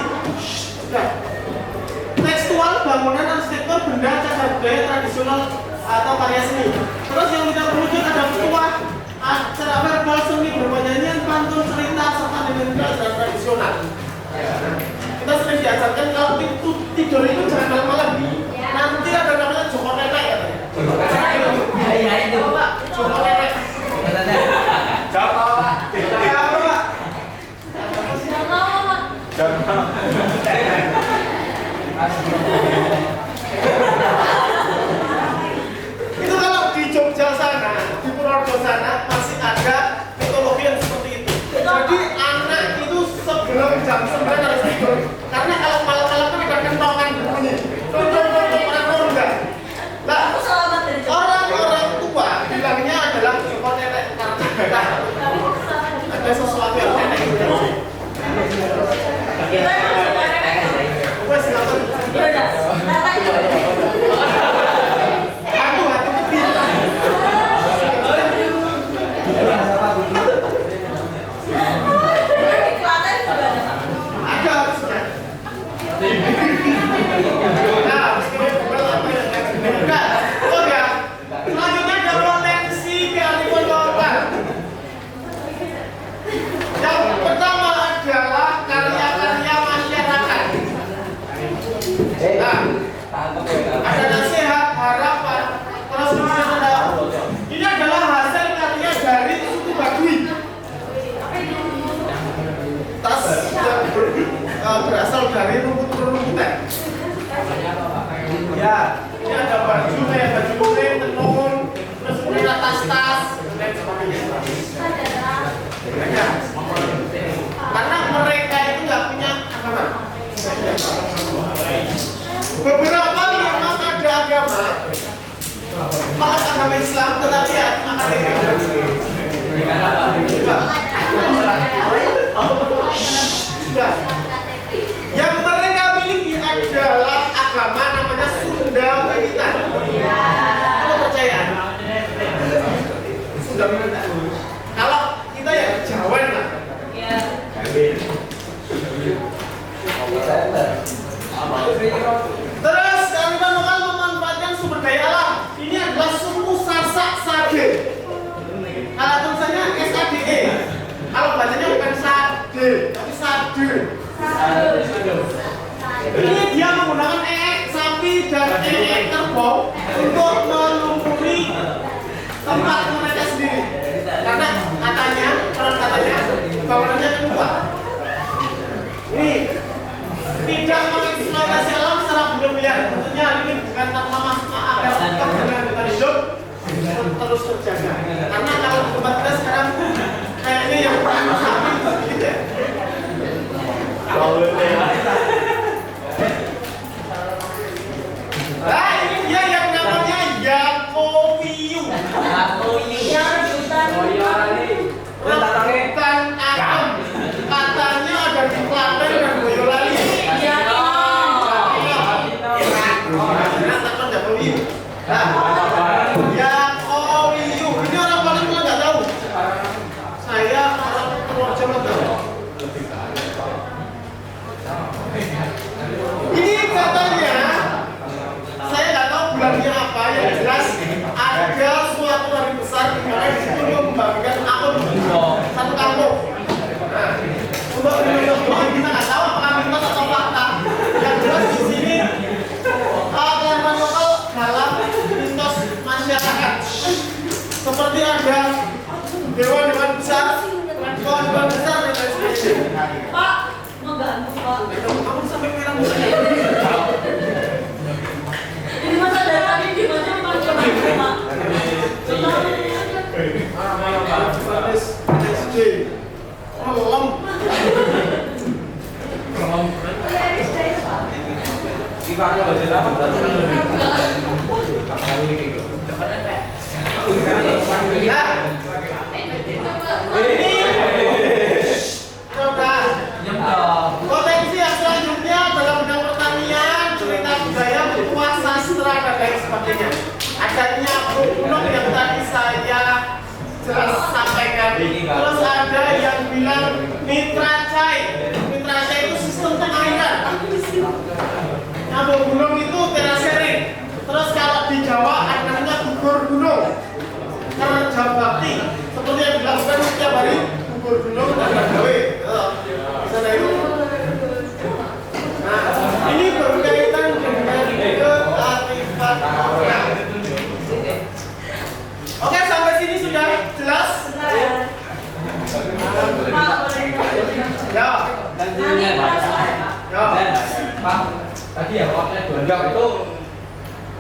tekstual, bangunan, arsitektur, benda, cagar budaya tradisional atau karya seni. Terus yang tidak berwujud ada petua, acara verbal, seni, bernyanyian, pantun, cerita, serta dengan budaya tradisional. Kita sering diajarkan kalau tidur itu jangan malam-malam. Nanti ada namanya Joko Nenek ya. Ya itu. Joko Nenek. Joko, Pak. Ya apa, Pak? Itu kalau di Jogja sana, di Purworejo sana masih ada mitologi yang seperti itu. Jadi anak itu sebelum jam 9 harus tidur. Karena kalau malam-malam kan ada kentongan bunyi. Orang enggak. Nah, orang-orang tua bilangnya adalah Joko Nenek karena ada sesuatu yang nenek itu. Wes silakan. Hantu kecil. Ada harusnya. Nah, bukan. Oh ya. Selanjutnya ada potensi kearifan lokal. Yang pertama adalah karya-karya masyarakat. Nah, ada nasihat, harapan, terus kemudian ada ini adalah hasil karya dari suku Baduy. Tas yang berasal dari rumput-rumputan. Ya, ini ada baju kayak baju kuning, tenun, terus kemudian tas-tas dan sebagainya. Karena mereka itu nggak punya agama. Beberapa memang ada agama, malah agama Islam, tetapi ya yang mereka miliki adalah agama namanya Sunda Wiwitan. Apa percayaan? Sunda Wiwitan. Kalau kita ya Jawa lah. tapi sade. Ini dia menggunakan sapi dan kerbau untuk melumpuhi tempat mereka sendiri. Karena katanya, bangunannya kuat. Ini tidak mengeksploitasi alam secara berlebihan. Tentunya ini bukan tanpa masalah agar keberlanjutan hidup terus terjaga. Karena kalau tempat kita sekarang kayaknya yang paling sapi gitu ya. Nah, ini dia yang namanya Yakoviu. Rebutan atom. Katanya ada di Klaten dan Boyolali. Yakoviu. Ini orang paling tua nggak tahu. Saya orang Purworejo nggak tahu. Ini katanya, saya nggak tahu bulannya apa, yang jelas ada suatu hari besar di mana di situ membagikan akun satu kampung. Nah, untuk menunjukkan kita nggak tahu apakah mitos atau fakta. Yang jelas di sini keilmuan lokal dalam mitos masyarakat. Seperti ada dewan-dewan besar, pohon-pohon besar dan lain sebagainya. Pak, mengganggu Pak. Kamu sampai merah muka. Ini masa dari tadi gimana Pak? Pak. SD. Lem. Dipakai baju apa? Potensi yang selanjutnya dalam bidang pertanian, cerita budaya, bertuah, sastra dan lain sebagainya. Adanya gunung yang tadi saya jelas sampaikan. Terus ada yang bilang mitra cai. Mitra cai itu sistem pengairan. Nyambung gunung itu terasering. Terus kalau di Jawa namanya gugur gunung. Kerja bakti seperti yang dilakukan setiap hari gugur gunung dan gawe. Sana itu. Nah, ini berkaitan dengan kearifan lokal. Oke, sampai sini sudah jelas? Ya. Pak, tadi ya waktunya donggak itu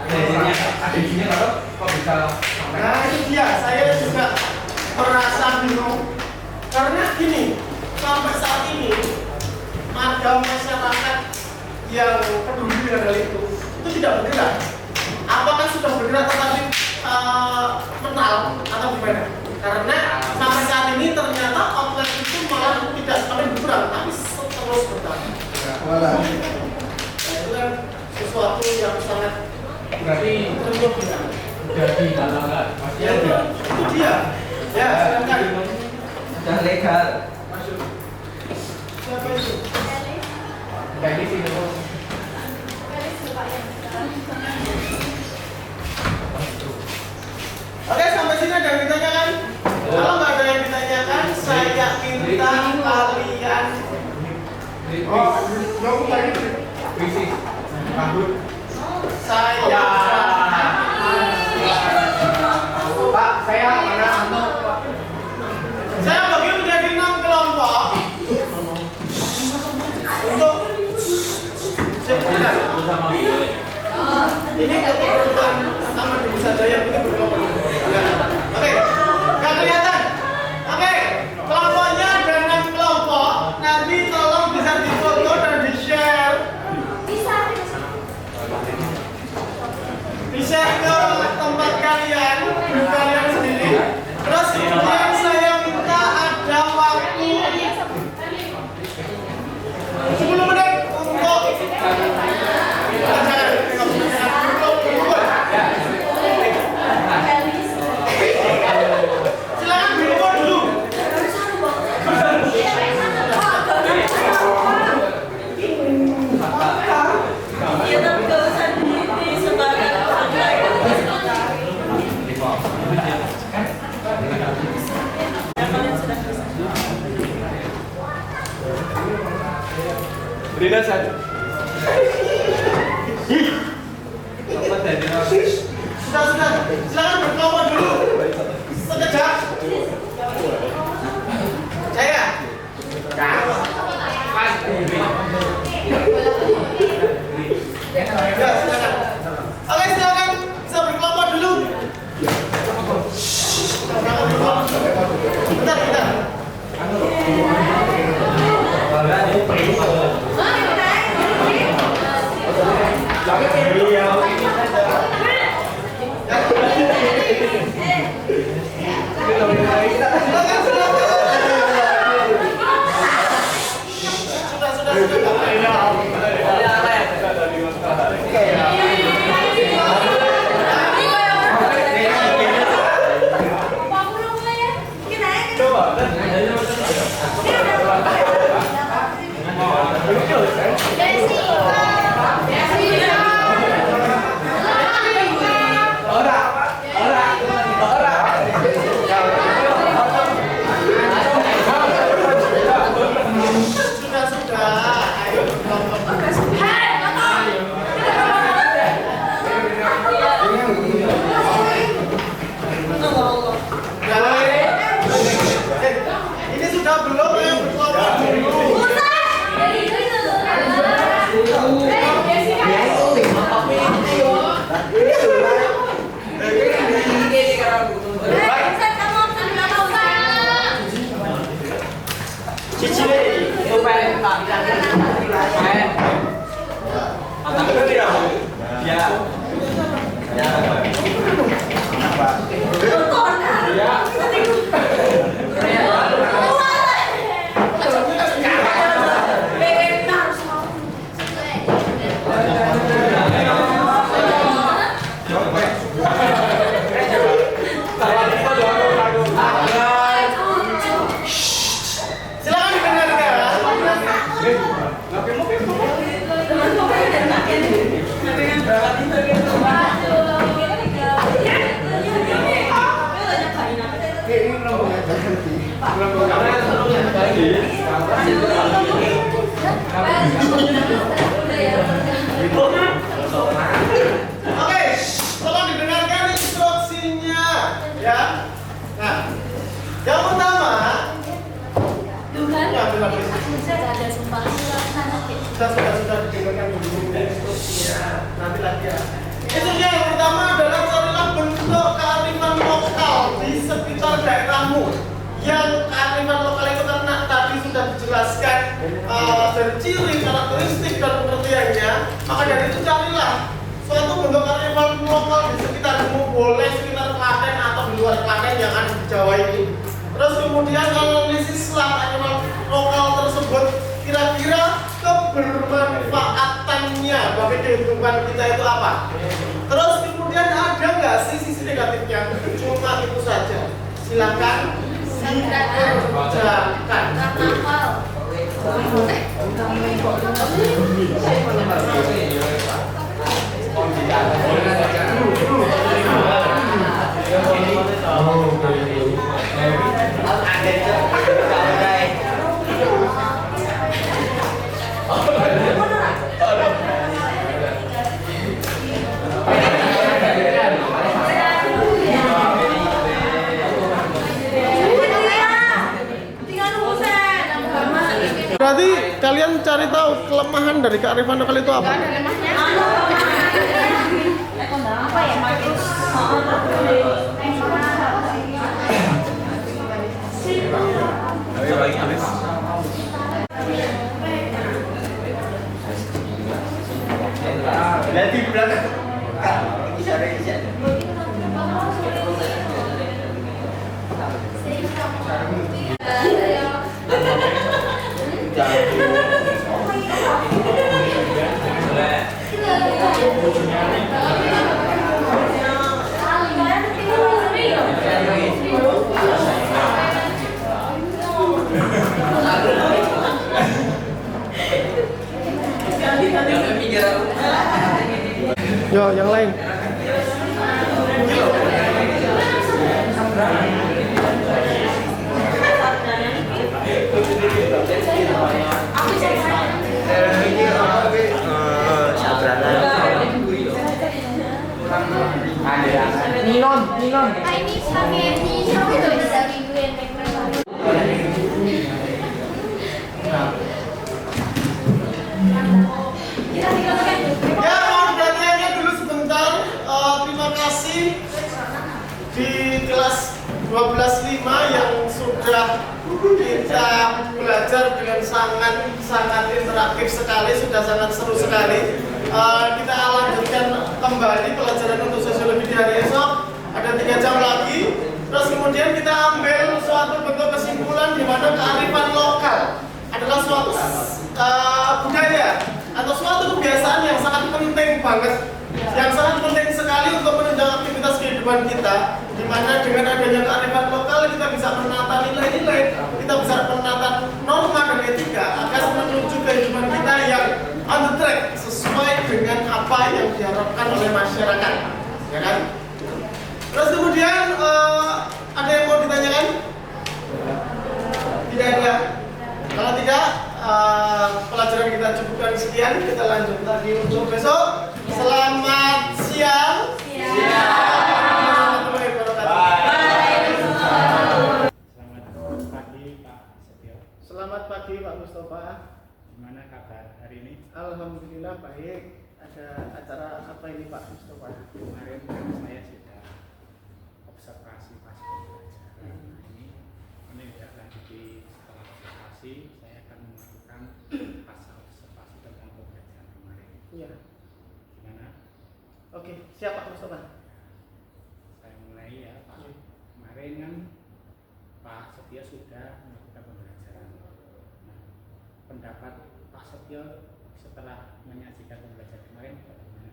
ada isinya kok bisa sampai. Nah, itu dia. Saya juga merasa bingung karena gini, sampai saat ini ada masyarakat yang peduli dengan hal itu tidak bergerak. Apakah sudah bergerak tetapi mental atau gimana? Karena sampai saat ini ternyata outlet itu malah tidak semakin berkurang, tapi terus bertambah. Nah, itu kan sesuatu yang sangat Berarti menyentuh. udah dihalalkan. Ya, itu dia. Ya, silakan. Sudah legal. Siapa itu? Jadi sini tuh. Oke, sampai sini ada yang ditanyakan? Kalau nggak ada yang ditanyakan, saya minta kalian. Oh, mau lagi? Visi. Kabut. Saya. Pak, saya mana? Saya bagi menjadi 6 kelompok untuk sebentar. Ini kebetulan sama di Nusa Daya itu berkelompok. Oke, nggak kelihatan. Oke, kelompoknya ada 6 kelompok. Nanti tolong bisa difoto dan di-share. Di-share ke tempat kalian, grup kalian sendiri. Terus kemudian saya minta ada waktu 10 menit untuk silakan berumur dulu. Ya tapi gak usah disebarkan online. Apa dari Sudah, silakan berkelompok dulu. Sekejap. Saya. Ya, silakan. Oke, silakan. Bisa berkelompok dulu. Bentar. Ini sudah belum yang berkelompok dulu. Oke, tolong didengarkan instruksinya, ya. Nah, yang pertama, ya, sudah didengarkan dulu instruksinya. Nanti lagi ya. Instruksinya yang pertama adalah carilah bentuk kearifan lokal di sekitar daerahmu. Yang kearifan lokal itu karena tadi sudah dijelaskan dari ciri, karakteristik dan pengertiannya, maka dari itu carilah suatu bentuk kearifan lokal di sekitarmu, boleh sekitar Klaten atau di luar Klaten yang ada di Jawa ini. Terus kemudian analisislah kearifan lokal tersebut, kira-kira kebermanfaatannya bagi kehidupan kita itu apa. Terus kemudian ada nggak sih sisi negatifnya? Cuma itu saja. Silakan dikerjakan. Berarti kalian cari tahu kelemahan dari kearifan lokal itu apa? Nanti belakang. Yo, yang lain. Aku ini pakai di Shopee tuh dari Gwen Backpack. Kita tinggalkan. Ya, mohon perhatiannya dulu sebentar. Terima kasih di kelas 12.5 yang sudah kita belajar dengan sangat interaktif sekali, sudah sangat seru sekali. Kita lanjutkan kembali pelajaran untuk sosiologi di hari esok. Ada 3 jam lagi. Terus kemudian kita ambil suatu bentuk kesimpulan di mana kearifan lokal adalah suatu budaya atau suatu kebiasaan yang sangat penting banget, yang sangat penting sekali untuk menunjang aktivitas kehidupan kita, di mana dengan adanya kearifan lokal kita bisa menata nilai-nilai, kita bisa menata norma dan etika agar menuju kehidupan kita yang on the track sesuai dengan apa yang diharapkan oleh masyarakat, ya kan? Terus kemudian ada yang mau ditanyakan? Tidak ada. Kalau tidak, pelajaran kita cukupkan sekian. Kita lanjut lagi untuk besok. Selamat siang. Selamat pagi Pak Setio. Selamat pagi Pak Mustafa. Gimana kabar hari ini? Alhamdulillah baik. Ada acara apa ini Pak Mustafa? Kemarin kan saya sudah observasi pas pembelajaran. Ini tidak lanjuti setelah observasi, saya akan melakukan pasal observasi tentang pembelajaran kemarin. Iya. Gimana? Oke, siap Pak Mustafa. Saya mulai ya Pak. Kemarin kan Pak Setio sudah melakukan pembelajaran. Nah, pendapat Pak Setio setelah menyaksikan pembelajaran kemarin bagaimana?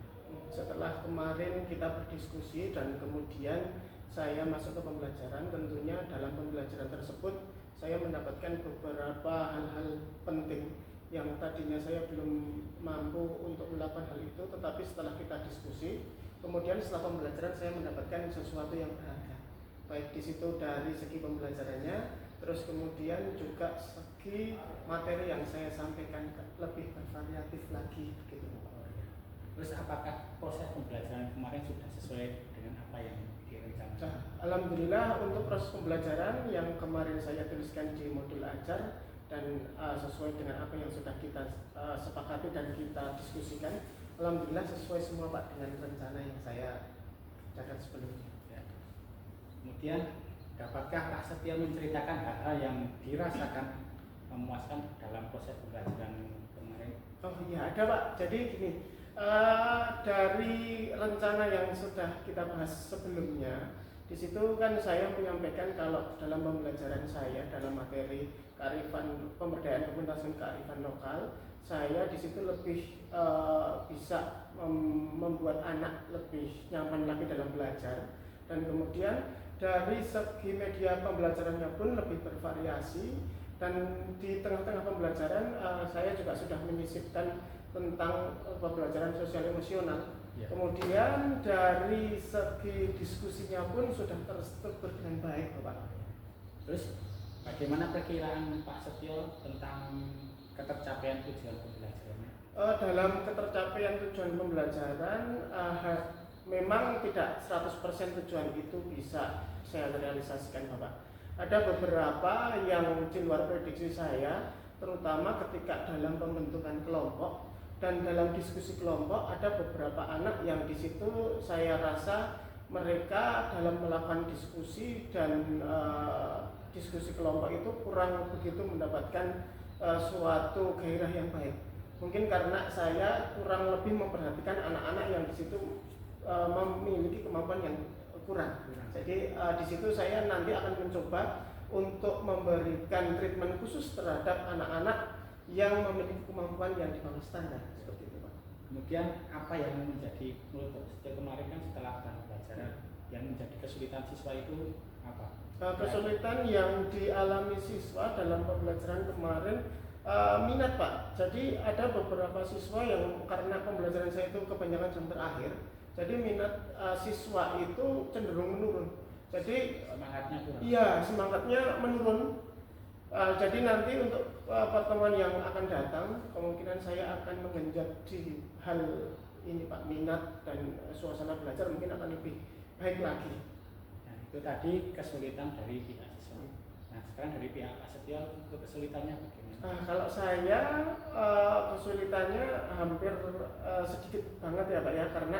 Setelah kemarin kita berdiskusi dan kemudian saya masuk ke pembelajaran, tentunya dalam pembelajaran tersebut saya mendapatkan beberapa hal-hal penting yang tadinya saya belum mampu untuk melakukan hal itu, tetapi setelah kita diskusi, kemudian setelah pembelajaran saya mendapatkan sesuatu yang berharga, baik di situ dari segi pembelajarannya, terus kemudian juga segi materi yang saya sampaikan lebih bervariatif lagi begitu. Terus apakah proses pembelajaran kemarin sudah sesuai dengan apa yang direncanakan? Nah, alhamdulillah untuk proses pembelajaran yang kemarin saya tuliskan di modul ajar dan sesuai dengan apa yang sudah kita sepakati dan kita diskusikan, alhamdulillah sesuai semua Pak dengan rencana yang saya catat sebelumnya. Ya. Kemudian dapatkah Pak Setio menceritakan hal-hal yang dirasakan memuaskan dalam proses pembelajaran kemarin? Oh iya ada Pak. Jadi gini, dari rencana yang sudah kita bahas sebelumnya, di situ kan saya menyampaikan kalau dalam pembelajaran saya dalam materi kearifan pemberdayaan pementasan kearifan lokal, saya di situ lebih bisa membuat anak lebih nyaman lagi dalam belajar, dan kemudian dari segi media pembelajarannya pun lebih bervariasi, dan di tengah-tengah pembelajaran saya juga sudah menyisipkan tentang pembelajaran sosial emosional. Ya. Kemudian dari segi diskusinya pun sudah terstruktur dengan baik Bapak. Terus bagaimana perkiraan Pak Setio tentang ketercapaian tujuan pembelajarannya? Dalam ketercapaian tujuan pembelajaran memang tidak 100% tujuan itu bisa saya realisasikan Bapak. Ada beberapa yang di luar prediksi saya, terutama ketika dalam pembentukan kelompok dan dalam diskusi kelompok, ada beberapa anak yang di situ saya rasa mereka dalam melakukan diskusi dan diskusi kelompok itu kurang begitu mendapatkan suatu gairah yang baik. Mungkin karena saya kurang lebih memperhatikan anak-anak yang di situ memiliki kemampuan yang kurang. Jadi di situ saya nanti akan mencoba untuk memberikan treatment khusus terhadap anak-anak yang memiliki kemampuan yang di bawah standar seperti itu Pak. Kemudian apa yang menjadi menurut Pak Setio kemarin kan setelah pembelajaran yang menjadi kesulitan siswa itu apa? Kesulitan yang dialami siswa dalam pembelajaran kemarin minat Pak. Jadi ada beberapa siswa yang karena pembelajaran saya itu kebanyakan jam terakhir, jadi minat siswa itu cenderung menurun. Jadi semangatnya kurang. Iya, semangatnya menurun. Jadi nanti untuk pertemuan yang akan datang, kemungkinan saya akan menggenjot di hal ini Pak, minat dan suasana belajar mungkin akan lebih baik lagi. Itu tadi kesulitan dari pihak siswa. Nah, sekarang dari pihak Pak Setio, untuk kesulitannya bagaimana? Kalau saya kesulitannya hampir sedikit banget ya Pak ya, karena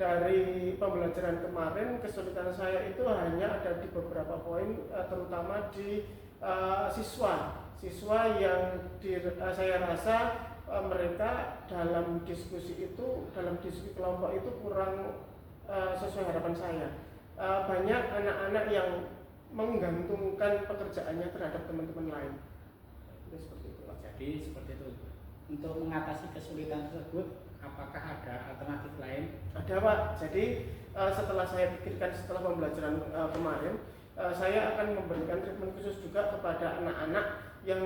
dari pembelajaran kemarin kesulitan saya itu hanya ada di beberapa poin, terutama di siswa yang saya rasa mereka dalam diskusi kelompok itu kurang sesuai harapan saya. Banyak anak-anak yang menggantungkan pekerjaannya terhadap teman-teman lain. Seperti itu Pak. Jadi seperti itu. Untuk mengatasi kesulitan tersebut, apakah ada alternatif lain? Ada Pak. Jadi setelah saya pikirkan setelah pembelajaran kemarin, saya akan memberikan treatment khusus juga kepada anak-anak yang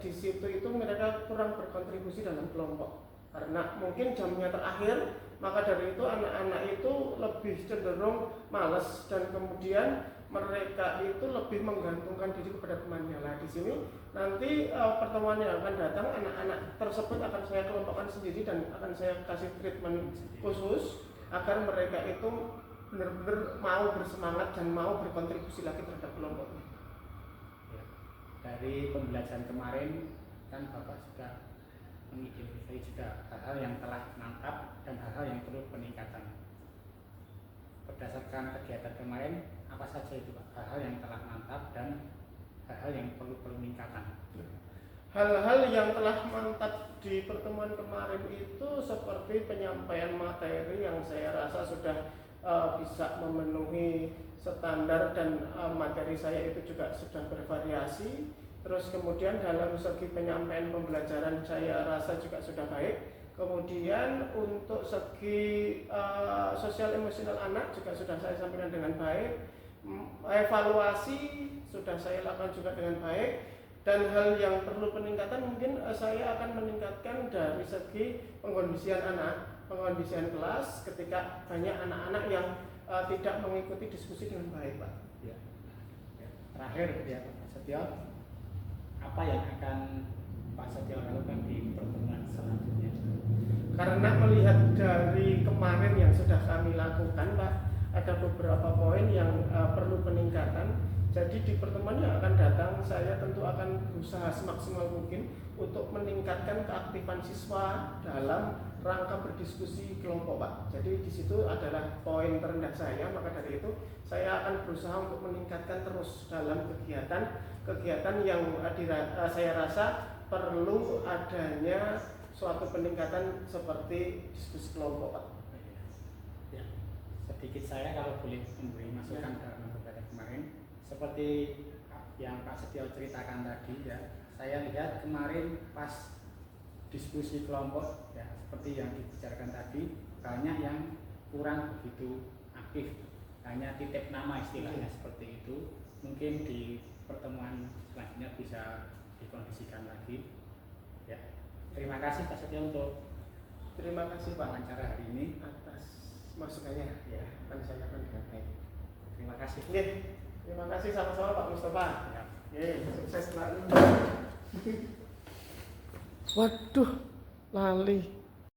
di situ itu mereka kurang berkontribusi dalam kelompok. Karena mungkin jamnya terakhir, maka dari itu anak-anak itu lebih cenderung malas dan kemudian mereka itu lebih menggantungkan diri kepada temannya. Nah di sini nanti pertemuan yang akan datang, anak-anak tersebut akan saya kelompokkan sendiri dan akan saya kasih treatment khusus agar mereka itu benar-benar mau bersemangat dan mau berkontribusi lagi terhadap kelompoknya. Ya. Dari pembelajaran kemarin kan Bapak sudah mengidentifikasi juga hal-hal yang telah mantap dan hal-hal yang perlu peningkatan. Berdasarkan kegiatan kemarin, apa saja itu Pak? Hal-hal yang telah mantap dan hal-hal yang perlu peningkatan. Hal-hal yang telah mantap di pertemuan kemarin itu seperti penyampaian materi yang saya rasa sudah bisa memenuhi standar dan materi saya itu juga sudah bervariasi. Terus kemudian dalam segi penyampaian pembelajaran saya rasa juga sudah baik. Kemudian untuk segi sosial emosional anak juga sudah saya sampaikan dengan baik. Evaluasi sudah saya lakukan juga dengan baik. Dan hal yang perlu peningkatan mungkin saya akan meningkatkan dari segi pengkondisian anak, pengkondisian kelas ketika banyak anak-anak yang tidak mengikuti diskusi dengan baik Pak. Ya. Terakhir ya Pak Setio, apa yang akan Pak Setio lakukan di pertemuan selanjutnya? Karena melihat dari kemarin yang sudah kami lakukan Pak, ada beberapa poin yang perlu peningkatan. Jadi di pertemuan yang akan datang saya tentu akan berusaha semaksimal mungkin untuk meningkatkan keaktifan siswa dalam rangka berdiskusi kelompok Pak. Jadi di situ adalah poin terendah saya, maka dari itu saya akan berusaha untuk meningkatkan terus dalam kegiatan yang saya rasa perlu adanya suatu peningkatan seperti diskusi kelompok Pak. Ya, sedikit saya kalau boleh memberi masukan dalam kegiatan kemarin, seperti yang Pak Setio ceritakan tadi ya, saya lihat kemarin pas diskusi kelompok ya, seperti yang dibicarakan tadi, banyak yang kurang begitu aktif, hanya titip nama istilahnya seperti itu. Mungkin di pertemuan selanjutnya bisa dikondisikan lagi ya. Terima kasih Pak Setio untuk Terima kasih Pak wawancara hari ini atas masukannya. ya. Akan saya lakukan dengan baik. Terima kasih. Oke, terima kasih sama-sama Pak Mustafa. Ya. Oke, sukses selalu. Waduh, lali.